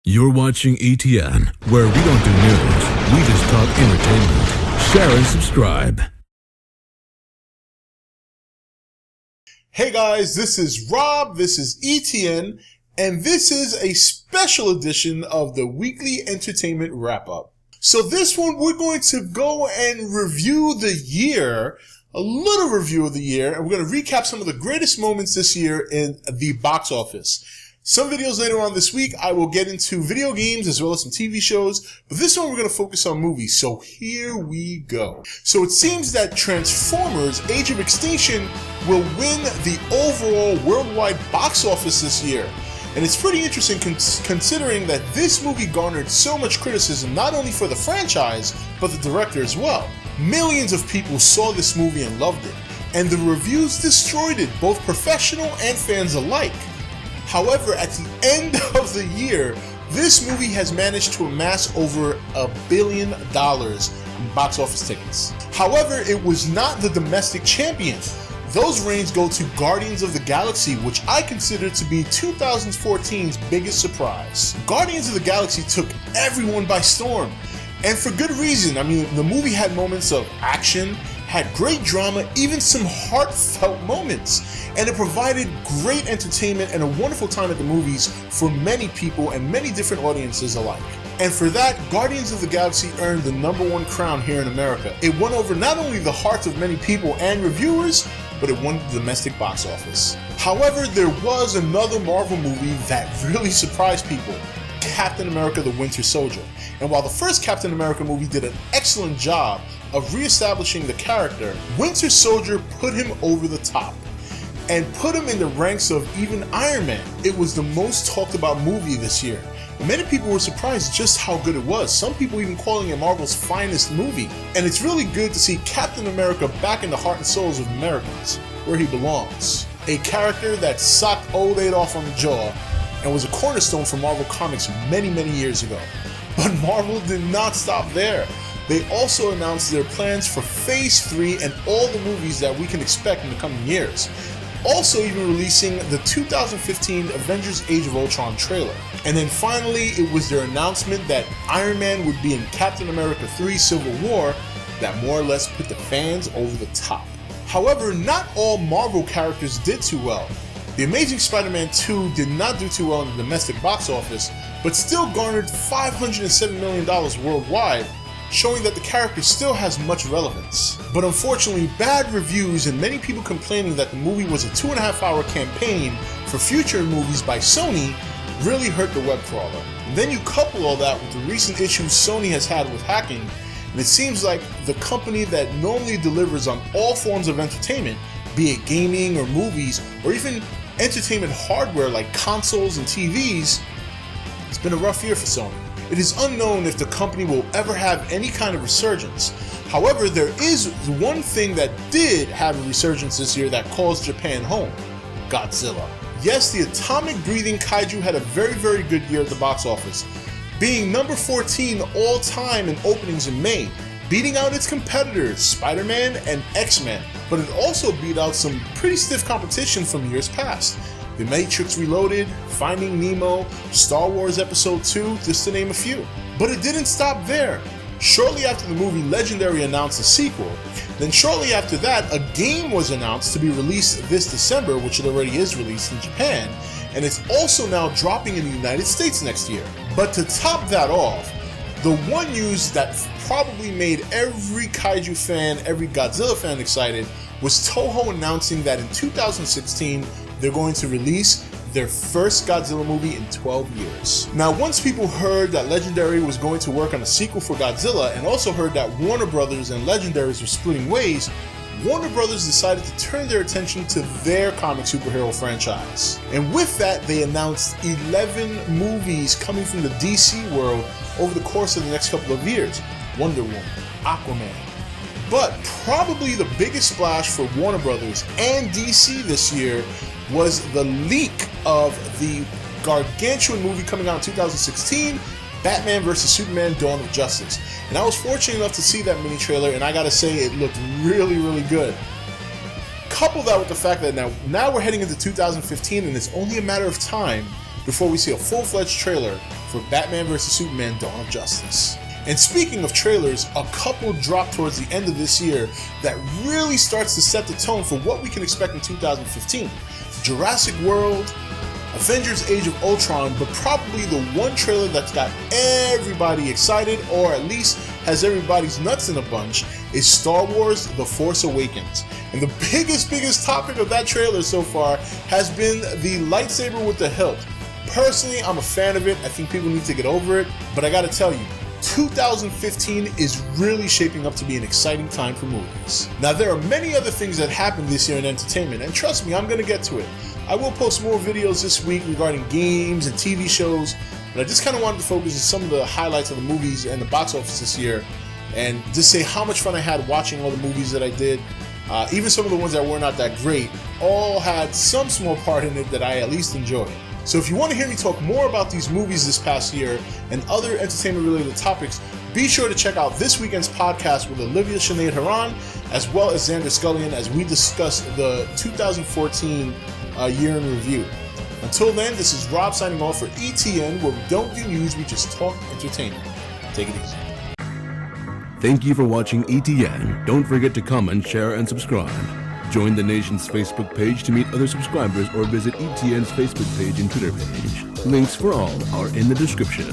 You're watching E.T.N, where we don't do news, we just talk entertainment. Share and subscribe. Hey guys, this is Rob, this is E.T.N, and this is a special edition of the Weekly Entertainment Wrap-Up. So this one, we're going to go and review the year, a little review of the year, and we're going to recap some of the greatest moments this year in the box office. Some videos later on this week, I will get into video games as well as some TV shows, but this one we're going to focus on movies, so here we go. So it seems that Transformers: Age of Extinction will win the overall worldwide box office this year. And it's pretty interesting considering that this movie garnered so much criticism, not only for the franchise, but the director as well. Millions of people saw this movie and loved it, and the reviews destroyed it, both professional and fans alike. However, at the end of the year, this movie has managed to amass over $1 billion in box office tickets. However, it was not the domestic champion. Those reigns go to Guardians of the Galaxy, which I consider to be 2014's biggest surprise. Guardians of the Galaxy took everyone by storm, and for good reason. I mean, the movie had moments of action, had great drama, even some heartfelt moments, and it provided great entertainment and a wonderful time at the movies for many people and many different audiences alike. And for that, Guardians of the Galaxy earned the #1 crown here in America. It won over not only the hearts of many people and reviewers, but it won the domestic box office. However, there was another Marvel movie that really surprised people, Captain America: The Winter Soldier. And while the first Captain America movie did an excellent job of re-establishing the character, Winter Soldier put him over the top and put him in the ranks of even Iron Man. It was the most talked about movie this year. Many people were surprised just how good it was, some people even calling it Marvel's finest movie. And it's really good to see Captain America back in the heart and souls of Americans, where he belongs. A character that socked old Adolf on the jaw and was a cornerstone for Marvel Comics many years ago. But Marvel did not stop there. They also announced their plans for Phase 3 and all the movies that we can expect in the coming years. Also even releasing the 2015 Avengers: Age of Ultron trailer. And then finally, it was their announcement that Iron Man would be in Captain America 3 Civil War that more or less put the fans over the top. However, not all Marvel characters did too well. The Amazing Spider-Man 2 did not do too well in the domestic box office, but still garnered $507 million worldwide, showing that the character still has much relevance. But unfortunately, bad reviews and many people complaining that the movie was a 2.5-hour campaign for future movies by Sony really hurt the web crawler. And then you couple all that with the recent issues Sony has had with hacking, and it seems like the company that normally delivers on all forms of entertainment, be it gaming or movies, or even entertainment hardware like consoles and TVs, it's been a rough year for Sony. It is unknown if the company will ever have any kind of resurgence. However, there is one thing that did have a resurgence this year that calls Japan home: Godzilla. Yes, the atomic breathing kaiju had a very good year at the box office, being number 14 all time in openings in May, beating out its competitors Spider-Man and X-Men, but it also beat out some pretty stiff competition from years past. The Matrix Reloaded, Finding Nemo, Star Wars Episode 2, just to name a few. But it didn't stop there. Shortly after the movie, Legendary announced a sequel. Then shortly after that, a game was announced to be released this December, which it already is released in Japan, and it's also now dropping in the United States next year. But to top that off, the one news that probably made every kaiju fan, every Godzilla fan excited was Toho announcing that in 2016, they're going to release their first Godzilla movie in 12 years. Now, once people heard that Legendary was going to work on a sequel for Godzilla, and also heard that Warner Brothers and Legendaries were splitting ways, Warner Brothers decided to turn their attention to their comic superhero franchise. And with that, they announced 11 movies coming from the DC world over the course of the next couple of years. Wonder Woman, Aquaman. But probably the biggest splash for Warner Brothers and DC this year was the leak of the gargantuan movie coming out in 2016, Batman vs. Superman: Dawn of Justice. And I was fortunate enough to see that mini trailer, and I gotta say, it looked really good. Couple that with the fact that now we're heading into 2015, and it's only a matter of time before we see a full-fledged trailer for Batman vs. Superman: Dawn of Justice. And speaking of trailers, a couple dropped towards the end of this year that really starts to set the tone for what we can expect in 2015. Jurassic World, Avengers Age of Ultron, but probably the one trailer that's got everybody excited, or at least has everybody's nuts in a bunch, is Star Wars The Force Awakens. And the biggest topic of that trailer so far has been the lightsaber with the hilt. Personally, I'm a fan of it. I think people need to get over it, but I gotta tell you, 2015 is really shaping up to be an exciting time for movies. Now, there are many other things that happened this year in entertainment, and trust me, I'm gonna get to it. I will post more videos this week regarding games and TV shows, but I just kind of wanted to focus on some of the highlights of the movies and the box office this year, and just say how much fun I had watching all the movies that I did. Even some of the ones that were not that great, all had some small part in it that I at least enjoyed. So if you want to hear me talk more about these movies this past year and other entertainment-related topics, be sure to check out this weekend's podcast with Olivia Sinead Haran, as well as Xander Scullion, as we discuss the 2014 year in review. Until then, this is Rob signing off for E.T.N, where we don't do news, we just talk entertainment. Take it easy. Thank you for watching E.T.N. Don't forget to comment, share, and subscribe. Join the nation's Facebook page to meet other subscribers or visit E.T.N's Facebook page and Twitter page. Links for all are in the description.